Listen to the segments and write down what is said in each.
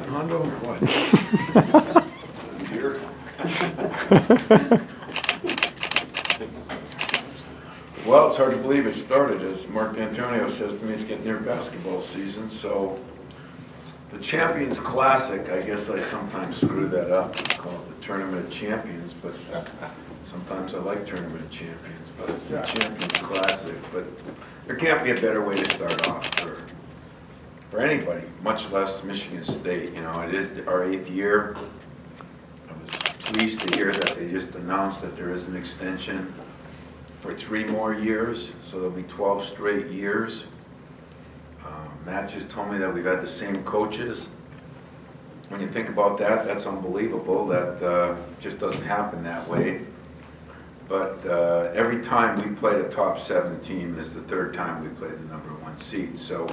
Hondo, or what? Here. Well, it's hard to believe it started. As Mark D'Antonio says to me, it's getting near basketball season. So the Champions Classic, I guess I sometimes screw that up. I call it the Tournament of Champions, but sometimes I like Tournament of Champions, but it's the Champions Classic. But there can't be a better way to start off for anybody, much less Michigan State. You know, it is our 8th year. I was pleased to hear that they just announced that there is an extension for 3 more years, so there'll be 12 straight years. Matt just told me that we've had the same coaches. When you think about that, that's unbelievable. That just doesn't happen that way. But every time we played a top 7 team, this is the 3rd time we played the #1 seed. So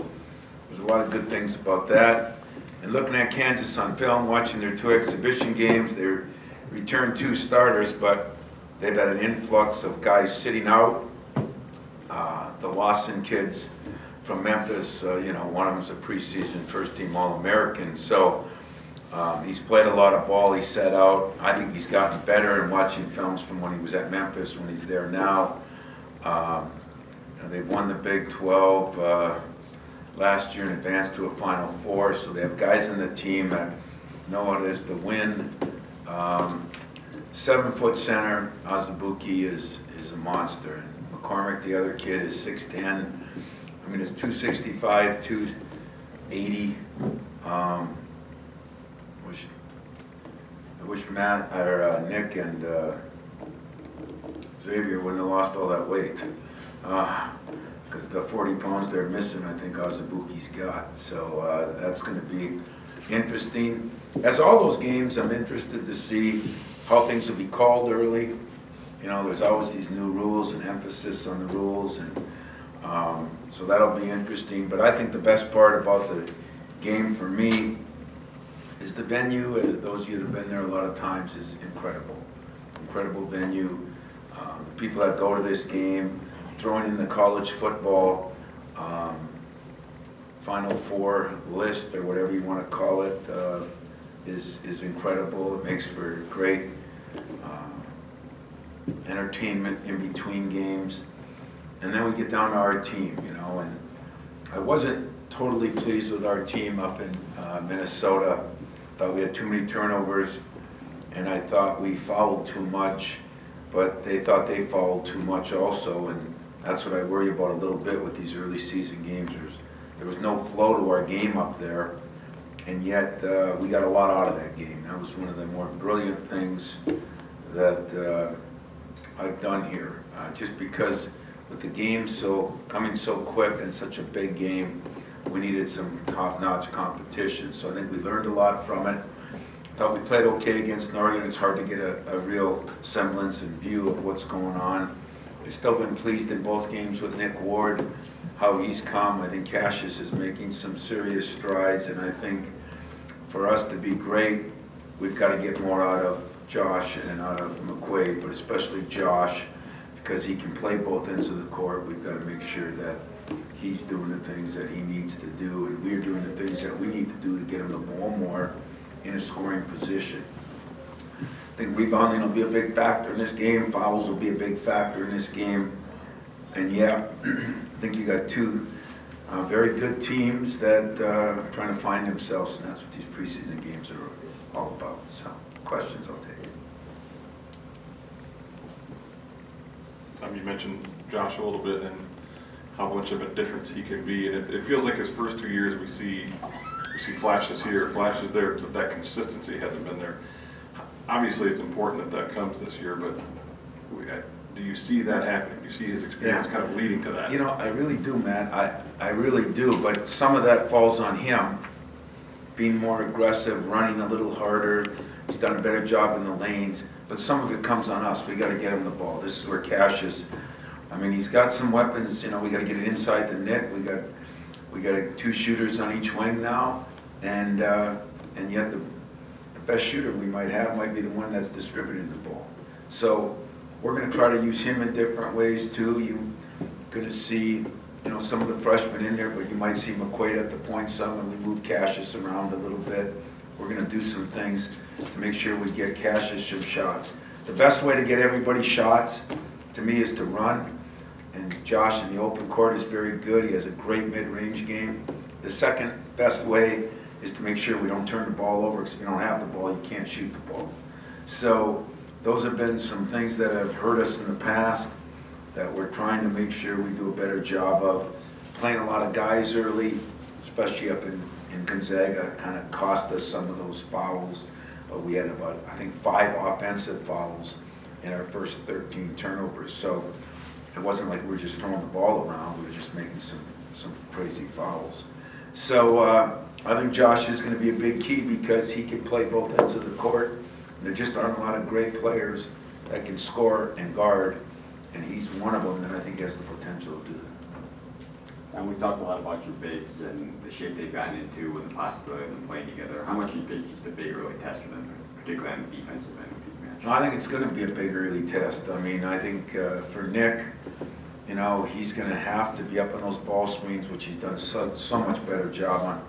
there's a lot of good things about that. And looking at Kansas on film, watching their 2 exhibition games, they returned 2 starters, but they've had an influx of guys sitting out. The Lawson kids from Memphis, you know, one of them's a preseason first-team All-American. So he's played a lot of ball. He's sat out. I think he's gotten better in watching films from when he was at Memphis, when he's there now. They've won the Big 12 last year and advanced to a Final Four. So they have guys in the team that know what it is to win. 7-foot center, Azubuike is a monster. And McCormick, the other kid, is 6'10". I mean, it's 265, 280. I wish Matt or Nick and Xavier wouldn't have lost all that weight. Because the 40 pounds they're missing, I think Azubuike's got. So that's going to be interesting. As all those games, I'm interested to see how things will be called early. You know, there's always these new rules and emphasis on the rules, and so that'll be interesting. But I think the best part about the game for me is the venue. Those of you that have been there a lot of times, is incredible. Incredible venue. The people that go to this game, throwing in the college football Final Four list, or whatever you want to call it, is incredible. It makes for great entertainment in between games. And then we get down to our team, you know, and I wasn't totally pleased with our team up in Minnesota. Thought we had too many turnovers, and I thought we fouled too much, but they thought they fouled too much also, and that's what I worry about a little bit with these early season games. There was no flow to our game up there, and yet we got a lot out of that game. That was one of the more brilliant things that I've done here, just because with the game coming so quick and such a big game, we needed some top-notch competition. So I think we learned a lot from it. Thought we played okay against Northern. It's hard to get a real semblance and view of what's going on. I've still been pleased in both games with Nick Ward, how he's come. I think Cassius is making some serious strides, and I think for us to be great, we've got to get more out of Josh and out of McQuaid, but especially Josh, because he can play both ends of the court. We've got to make sure that he's doing the things that he needs to do, and we're doing the things that we need to do to get him the ball more in a scoring position. I think rebounding will be a big factor in this game. Fouls will be a big factor in this game. And yeah, I think you got 2 very good teams that are trying to find themselves, and that's what these preseason games are all about. So, questions I'll take. You mentioned Josh a little bit and how much of a difference he can be, and it feels like his first 2 years we see flashes here, flashes there, but that consistency hasn't been there. Obviously, it's important that comes this year, but do you see that happening? Do you see his experience kind of leading to that? You know, I really do, Matt. I really do, but some of that falls on him, being more aggressive, running a little harder. He's done a better job in the lanes, but some of it comes on us. We got to get him the ball. This is where Cassius, I mean, he's got some weapons. You know, we got to get it inside the net. We got 2 shooters on each wing now, and yet the best shooter we might have might be the one that's distributing the ball. So we're going to try to use him in different ways too. You're going to see, you know, some of the freshmen in there, but you might see McQuaid at the point some, and we move Cassius around a little bit. we're going to do some things to make sure we get Cassius some shots. The best way to get everybody shots, to me, is to run. And Josh in the open court is very good. He has a great mid-range game. The second best way is to make sure we don't turn the ball over, because if you don't have the ball, you can't shoot the ball. So those have been some things that have hurt us in the past that we're trying to make sure we do a better job of. Playing a lot of guys early, especially up in Gonzaga, kind of cost us some of those fouls. We had about, I think, 5 offensive fouls in our first 13 turnovers. So it wasn't like we were just throwing the ball around, we were just making some crazy fouls. So I think Josh is going to be a big key because he can play both ends of the court. There just aren't a lot of great players that can score and guard, and he's one of them that I think has the potential to do that. And we talked a lot about your bigs and the shape they've gotten into and the possibility of them playing together. How much do you think is the big early test for them, particularly on the defensive end of these matches? I think it's going to be a big early test. I mean, I think for Nick, you know, he's going to have to be up on those ball screens, which he's done so much better job on.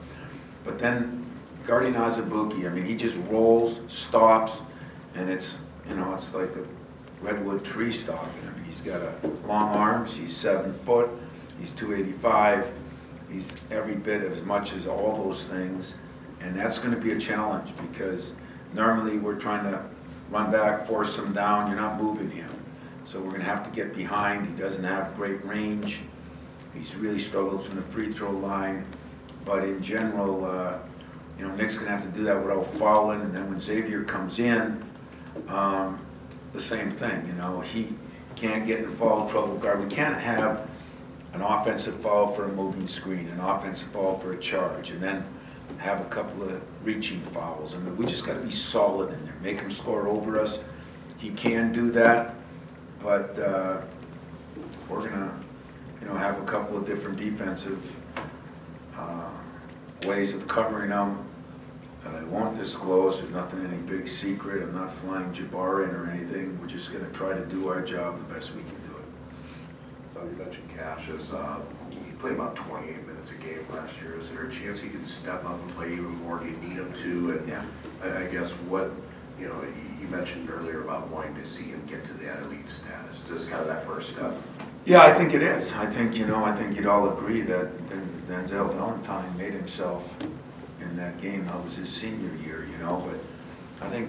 But then guarding Azubuike, I mean, he just rolls, stops, and it's, you know, it's like a redwood tree stopping. I mean, he's got long arms, he's 7 foot, he's 285, he's every bit as much as all those things, and that's going to be a challenge because normally we're trying to run back, force him down, you're not moving him. So we're going to have to get behind. He doesn't have great range. He's really struggled from the free throw line. But in general, you know, Nick's going to have to do that without fouling. And then when Xavier comes in, the same thing. You know, he can't get in foul trouble guard. We can't have an offensive foul for a moving screen, an offensive foul for a charge, and then have a couple of reaching fouls. I mean, we just got to be solid in there. Make him score over us. He can do that. But we're going to, you know, have a couple of different defensive ways of covering them that I won't disclose. There's nothing, any big secret. I'm not flying Jabbar in or anything. We're just going to try to do our job the best we can do it. So you mentioned Cassius. He played about 28 minutes a game last year. Is there a chance he can step up and play even more? Do you need him to? And Yeah. I guess what, you know, you mentioned earlier about wanting to see him get to that elite status. Is this kind of that first step? Yeah, I think it is. I think, you know, I think you'd all agree that Denzel Valentine made himself in that game. That was his senior year, you know, but I think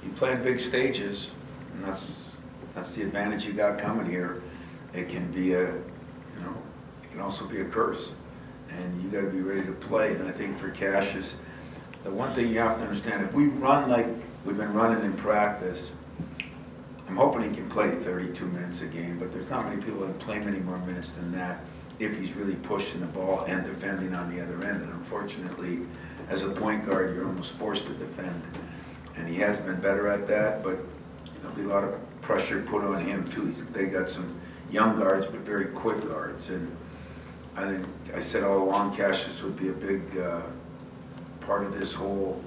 you play in big stages, and that's the advantage you got coming here. It can be a, you know, it can also be a curse, and you got to be ready to play. And I think for Cassius, the one thing you have to understand, if we run like we've been running in practice, I'm hoping he can play 32 minutes a game, but there's not many people that can play many more minutes than that if he's really pushing the ball and defending on the other end. And unfortunately, as a point guard, you're almost forced to defend. And he has been better at that, but there'll be a lot of pressure put on him too. They got some young guards, but very quick guards. And I think I said all along Cassius would be a big part of this whole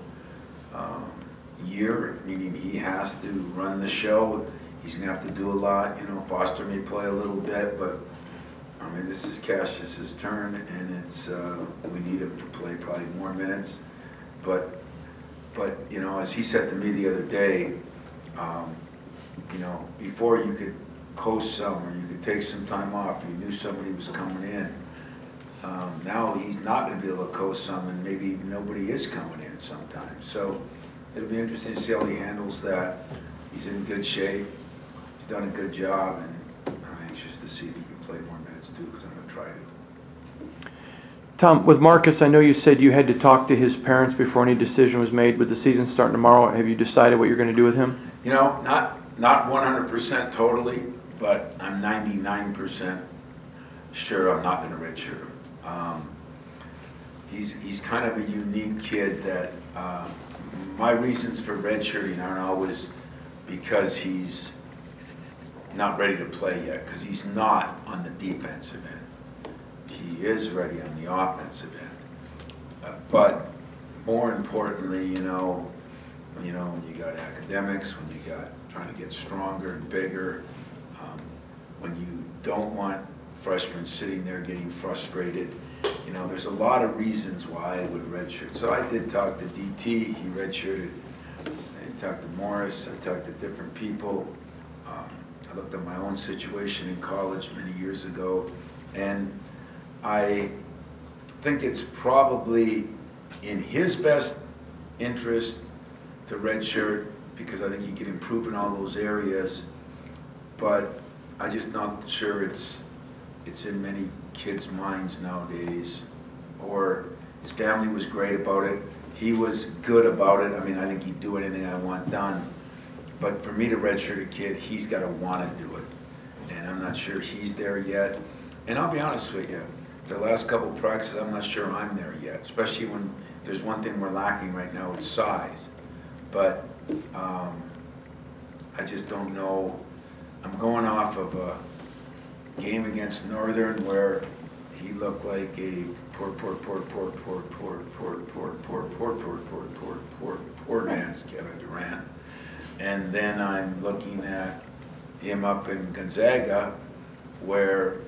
year, meaning he has to run the show. He's going to have to do a lot. You know, Foster may play a little bit, but I mean, this is Cassius's turn, and it's we need him to play probably more minutes. But you know, as he said to me the other day, you know, before you could coast some or you could take some time off, you knew somebody was coming in. Now he's not going to be able to coast some, and maybe nobody is coming in sometimes. So it'll be interesting to see how he handles that. He's in good shape. He's done a good job, and I'm anxious to see if he can play more minutes too, because I'm going to try to. Tom, with Marcus, I know you said you had to talk to his parents before any decision was made. With the season starting tomorrow, have you decided what you're going to do with him? You know, not 100% totally, but I'm 99% sure I'm not going to redshirt him. He's kind of a unique kid that my reasons for redshirting aren't always because he's not ready to play yet, because he's not on the defensive end. He is ready on the offensive end. But more importantly, you know, when you got academics, when you got trying to get stronger and bigger, when you don't want freshmen sitting there getting frustrated, you know, there's a lot of reasons why I would redshirt. So I did talk to DT, he redshirted. I talked to Morris, I talked to different people. I looked at my own situation in college many years ago, and I think it's probably in his best interest to redshirt because I think he can improve in all those areas, but I'm just not sure it's in many kids' minds nowadays. Or his family was great about it. He was good about it. I mean, I think he'd do anything I want done. But for me to redshirt a kid, he's got to want to do it. And I'm not sure he's there yet. And I'll be honest with you, the last couple of practices, I'm not sure I'm there yet, especially when there's one thing we're lacking right now, it's size. But I just don't know. I'm going off of a game against Northern where he looked like a poor man's Kevin Durant. And then I'm looking at him up in Gonzaga where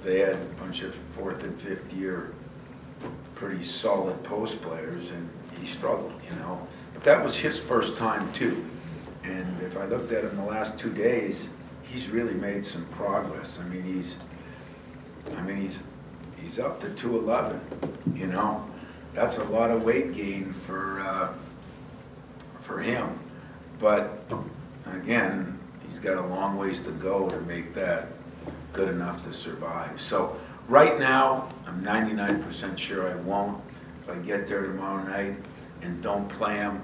they had a bunch of 4th and 5th year pretty solid post players, and he struggled, you know. But that was his first time too. And if I looked at him the last 2 days, he's really made some progress. I mean, he's up to 211, you know. That's a lot of weight gain for him. But again, he's got a long ways to go to make that good enough to survive. So right now, I'm 99% sure I won't. If I get there tomorrow night and don't play him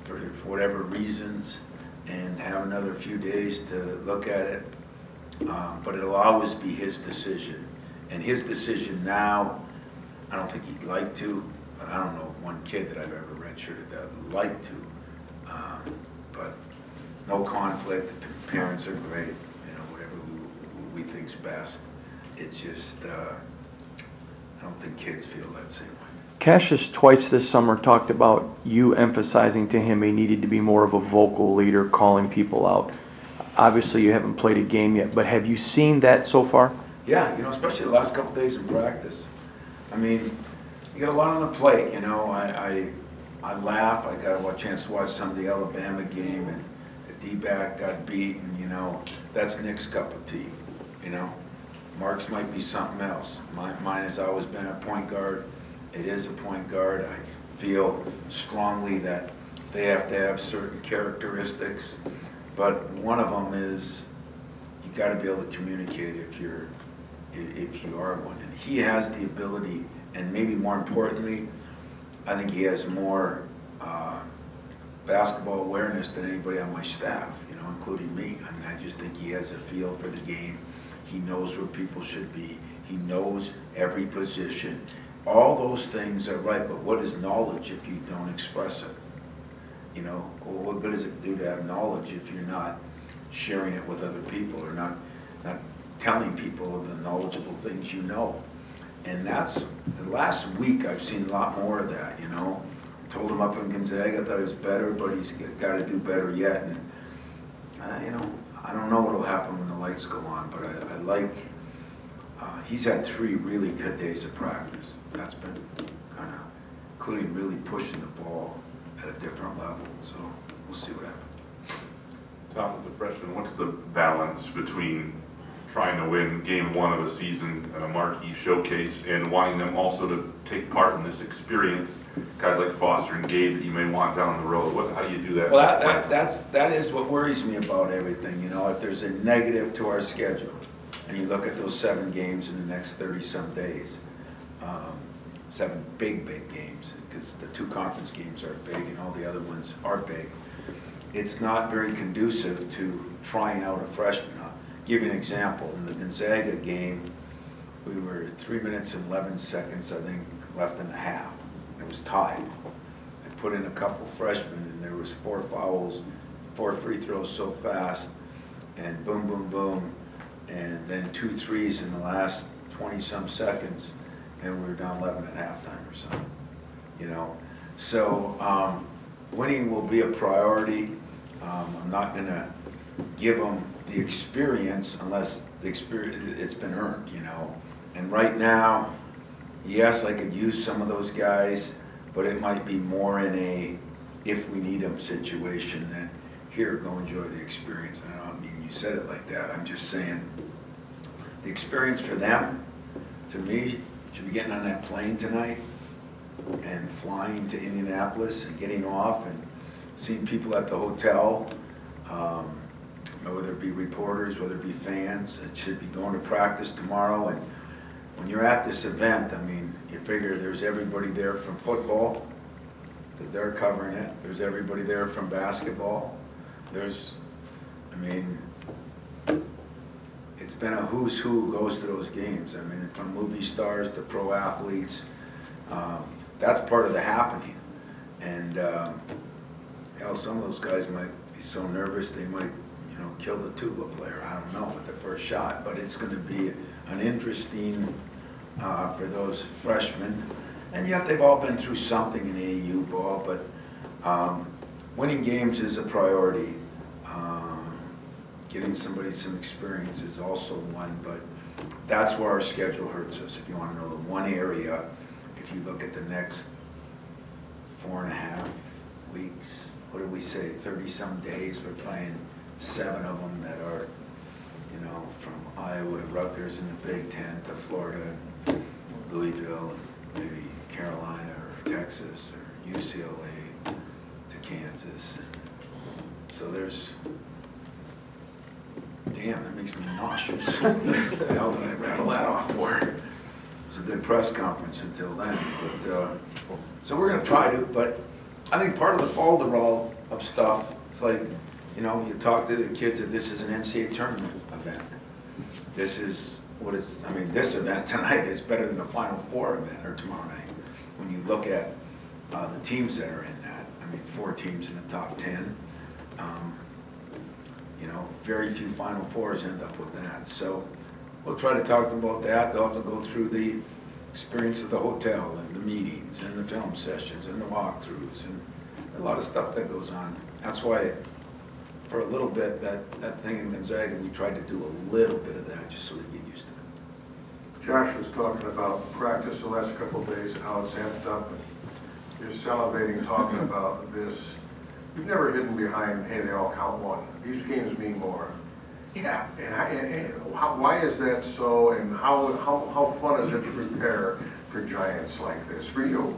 for whatever reasons and have another few days to look at it, but it'll always be his decision. And his decision now, I don't think he'd like to, but I don't know one kid that I've ever redshirted that would like to. But no conflict, parents are great, you know, whatever we think's best. It's just, I don't think kids feel that same way. Cassius twice this summer talked about you emphasizing to him he needed to be more of a vocal leader, calling people out. Obviously you haven't played a game yet, but have you seen that so far? Yeah, you know, especially the last couple of days in practice. I mean, you got a lot on the plate, you know. I laugh. I got a chance to watch some of the Alabama game, and the D-back got beat, and, you know, that's Nick's cup of tea, you know. Mark's might be something else. Mine has always been a point guard. It is a point guard. I feel strongly that they have to have certain characteristics, but one of them is you got to be able to communicate if you are one. And he has the ability, and maybe more importantly, I think he has more basketball awareness than anybody on my staff, you know, including me. I mean, I just think he has a feel for the game. He knows where people should be. He knows every position. All those things are right, but what is knowledge if you don't express it? You know, well, what good does it do to have knowledge if you're not sharing it with other people or not telling people of the knowledgeable things you know? And that's, the last week I've seen a lot more of that, you know. I told him up in Gonzaga I thought he was better, but he's got to do better yet. And, you know, I don't know what will happen when the lights go on, but I like, he's had 3 really good days of practice. That's been kind of, including really pushing the ball at a different level. So we'll see what happens. Tom, as a freshman, what's the balance between trying to win game 1 of a season and a marquee showcase and wanting them also to take part in this experience, guys like Foster and Gabe that you may want down the road? How do you do that? Well, that is what worries me about everything. You know, if there's a negative to our schedule, and you look at those 7 games in the next 30-some days, 7 big games, because the 2 conference games are big and all the other ones are big. It's not very conducive to trying out a freshman. Give you an example. In the Gonzaga game, we were 3 minutes and 11 seconds, I think, left in the half. It was tied. I put in a couple freshmen, and there was 4 fouls, 4 free throws so fast, and boom, boom, boom, and then 2 threes in the last 20-some seconds, and we were down 11 at halftime or something. You know, so winning will be a priority. I'm not going to give them the experience unless the experience, it's been earned, you know. And right now, yes, I could use some of those guys, but it might be more in a if we need them situation than here, go enjoy the experience. And I don't mean you said it like that. I'm just saying the experience for them, to me, should be getting on that plane tonight and flying to Indianapolis and getting off and seeing people at the hotel, whether it be reporters, whether it be fans. It should be going to practice tomorrow. And when you're at this event, I mean, you figure there's everybody there from football, because they're covering it. There's everybody there from basketball. There's, I mean, it's been a who's who goes to those games. I mean, from movie stars to pro athletes. That's part of the happening. And hell, some of those guys might be so nervous they might, you know, kill the tuba player. I don't know with the first shot, but it's going to be an interesting for those freshmen. And yet they've all been through something in AAU ball, but winning games is a priority. Getting somebody some experience is also one, but that's where our schedule hurts us. If you want to know the one area, if you look at the next 4.5 weeks, what did we say, 30-some days, we're playing 7 of them that are, you know, from Iowa to Rutgers in the Big Ten to Florida, Louisville, and maybe Carolina or Texas or UCLA to Kansas. So there's, damn, that makes me nauseous. What the hell did I rattle that off for? It was a good press conference until then. But so we're going to try to, but I think part of the folderol of stuff, it's like, you know, you talk to the kids that this is an NCAA tournament event. This is what it's, I mean, this event tonight is better than the Final Four event or tomorrow night. When you look at the teams that are in that, I mean, 4 teams in the top 10. You know, very few Final Fours end up with that. So we'll try to talk to them about that. They'll have to go through the experience of the hotel and the meetings and the film sessions and the walkthroughs and a lot of stuff that goes on. That's why for a little bit, that thing in Gonzaga, we tried to do a little bit of that just so they get used to it. Josh was talking about practice the last couple of days and how it's amped up. And you're salivating talking about this. You've never hidden behind, hey, they all count one. These games mean more. Yeah. And why is that so, and how fun is it to prepare for giants like this for you?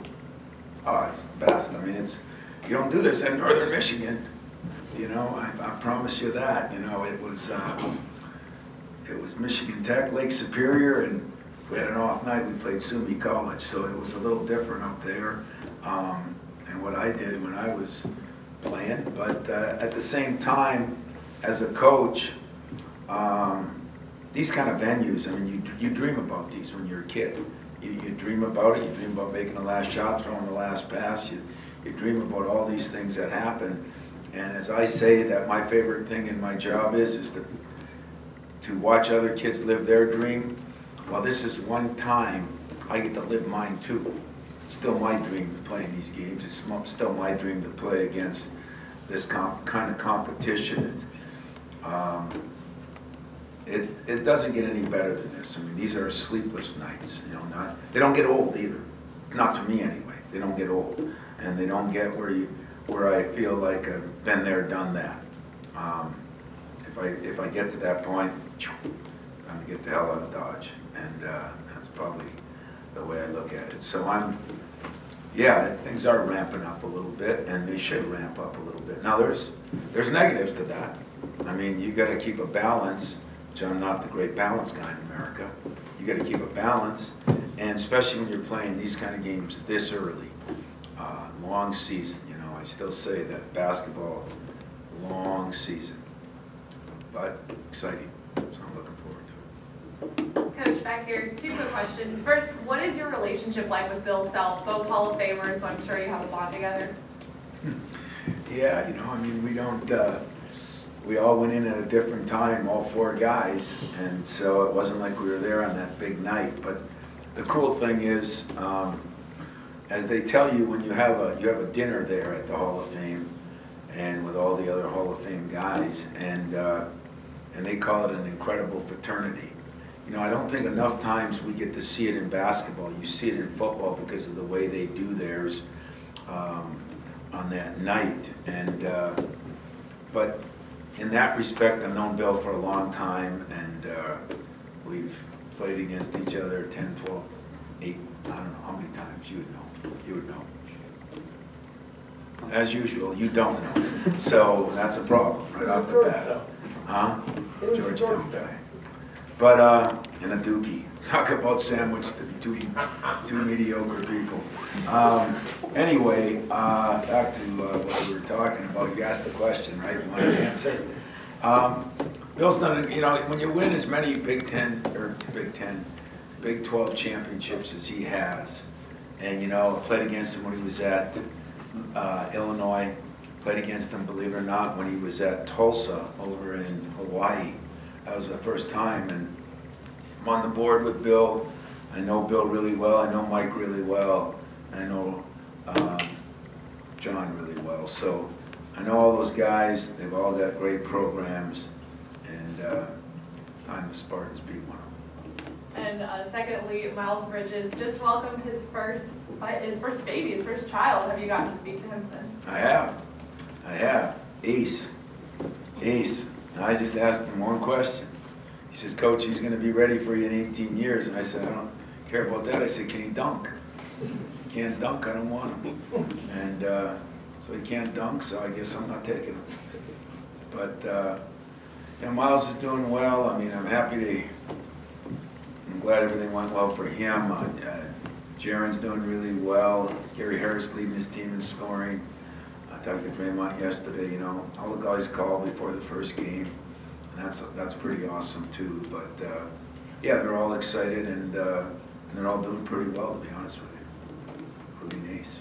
Oh, it's the best. I mean, it's, you don't do this in Northern Michigan. You know, I promise you that. You know, it was Michigan Tech, Lake Superior, and if we had an off night, we played Sumi College, so it was a little different up there. And what I did when I was playing, but at the same time, as a coach, these kind of venues, I mean, you dream about these when you're a kid. You dream about it, you dream about making the last shot, throwing the last pass, you dream about all these things that happen. And as I say, that my favorite thing in my job is to watch other kids live their dream. Well, this is one time I get to live mine too. It's still my dream to play in these games. It's still my dream to play against this kind of competition. It doesn't get any better than this. I mean, these are sleepless nights. You know, they don't get old either. Not to me anyway. They don't get old, and they don't get where I feel like I've been there, done that. If I get to that point, time to get the hell out of Dodge, and that's probably the way I look at it. So yeah, things are ramping up a little bit, and they should ramp up a little bit. Now there's negatives to that. I mean, you got to keep a balance, which I'm not the great balance guy in America. You got to keep a balance, and especially when you're playing these kind of games this early, long season. You know, I still say that basketball, long season, but exciting. So I'm looking forward to it. Coach, back here, 2 quick questions. First, what is your relationship like with Bill Self? Both Hall of Famers, so I'm sure you have a bond together. Yeah, you know, I mean, we all went in at a different time, all 4 guys, and so it wasn't like we were there on that big night. But the cool thing is, as they tell you when you have a dinner there at the Hall of Fame, and with all the other Hall of Fame guys, and they call it an incredible fraternity. you know, I don't think enough times we get to see it in basketball. You see it in football because of the way they do theirs on that night. And but in that respect, I've known Bill for a long time, and we've played against each other 10, 12, 8, I don't know how many times. You would know. You would know. As usual, you don't know. So that's a problem right off the bat. Huh? Georgetown guy. But, and a dookie. Talk about sandwiched between two mediocre people. Anyway, back to what we were talking about. You asked the question, right? You want to answer? Bill's done, you know, when you win as many Big 12 championships as he has, and, you know, I played against him when he was at Illinois, played against him, believe it or not, when he was at Tulsa over in Hawaii. That was the first time, and I'm on the board with Bill. I know Bill really well, I know Mike really well, I know John really well. So I know all those guys, they've all got great programs, and time the Spartans beat one of them. And secondly, Miles Bridges just welcomed his first baby, his first child. Have you gotten to speak to him since? I have. Ace. I just asked him one question. He says, Coach, he's going to be ready for you in 18 years. And I said, I don't care about that. I said, can he dunk? He can't dunk, I don't want him. And so he can't dunk, so I guess I'm not taking him. But you know, Miles is doing well. I mean, I'm glad everything went well for him. Jaron's doing really well. Gary Harris leading his team in scoring. I talked to Draymond yesterday, you know, all the guys called before the first game. And that's pretty awesome too. But yeah, they're all excited, and they're all doing pretty well, to be honest with you, including Ace.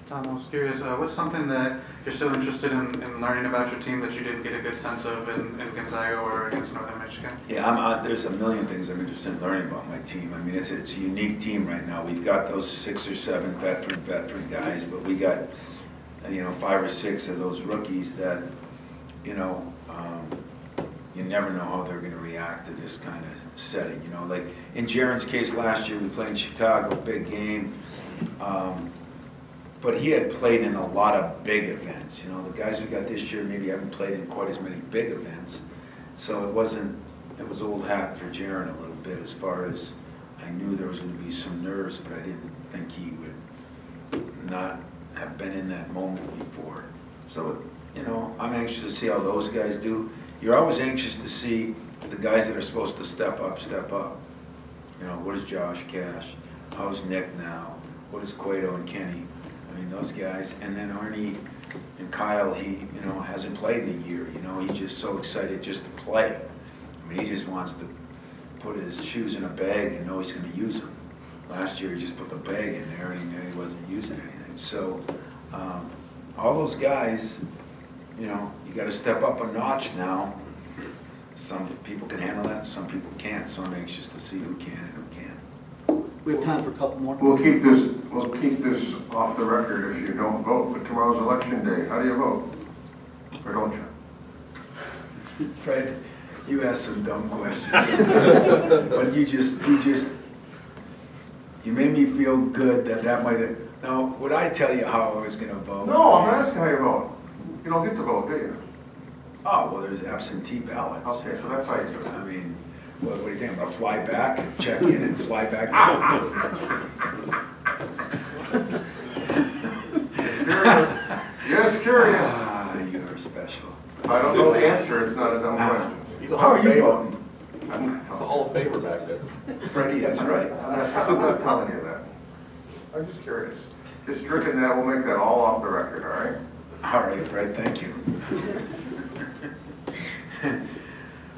Tom, I was curious, what's something that you're still interested in learning about your team that you didn't get a good sense of in Gonzaga or against Northern Michigan? Yeah, there's a million things I'm interested in learning about my team. I mean, it's a unique team right now. We've got those 6 or 7 veteran guys, but we got, you know, 5 or 6 of those rookies that, you know, you never know how they're going to react to this kind of setting. You know, like in Jaron's case last year, we played in Chicago, big game. But he had played in a lot of big events. You know, the guys we got this year maybe haven't played in quite as many big events. So it was old hat for Jaron a little bit, as far as I knew there was going to be some nerves, but I didn't think he would not have been in that moment before. So, you know, I'm anxious to see how those guys do. You're always anxious to see if the guys that are supposed to step up, step up. You know, what is Josh Cash? How's Nick now? What is Cueto and Kenny? I mean, those guys. And then Arnie and Kyle, he, you know, hasn't played in a year. You know, he's just so excited just to play. I mean, he just wants to put his shoes in a bag and know he's going to use them. Last year, he just put the bag in there and he knew he wasn't using anything. So, all those guys, you know, you got to step up a notch now. Some people can handle that, some people can't. So I'm anxious to see who can and who can't. We have time for a couple more. We'll keep this off the record if you don't vote, but tomorrow's election day. How do you vote? Or don't you? Fred, you asked some dumb questions. But you made me feel good that might have. Now, would I tell you how I was going to vote? No, I'm asking how you vote. You don't get to vote, do you? Oh, well, there's absentee ballots. Okay, so that's how you do it. I mean, what do you think? I'm going to fly back and check in and fly back Just curious. Ah, you are special. If I don't know the answer, it's not a dumb question. How are you voting? I'm not It's a telling Hall of Famer back there. Freddie, that's right. I'm not telling you that. I'm just curious. Just stricken that, we'll make that all off the record, all right? All right, Fred, thank you.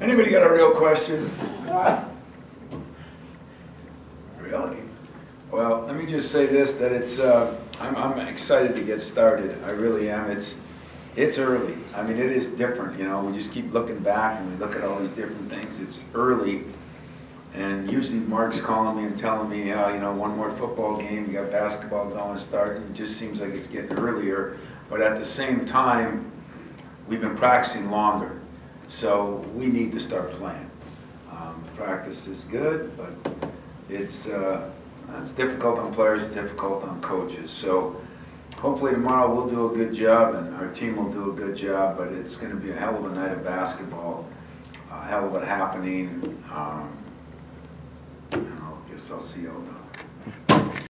Anybody got a real question? Really? Well, let me just say this, that it's, I'm excited to get started. I really am. It's early. I mean, it is different, you know. We just keep looking back and we look at all these different things. It's early. And usually Mark's calling me and telling me, you know, one more football game, you got basketball going, starting. It just seems like it's getting earlier. But at the same time, we've been practicing longer. So we need to start playing. practice is good, but it's difficult on players, difficult on coaches. So hopefully tomorrow we'll do a good job and our team will do a good job, but it's going to be a hell of a night of basketball, a hell of a happening. I guess I'll see y'all.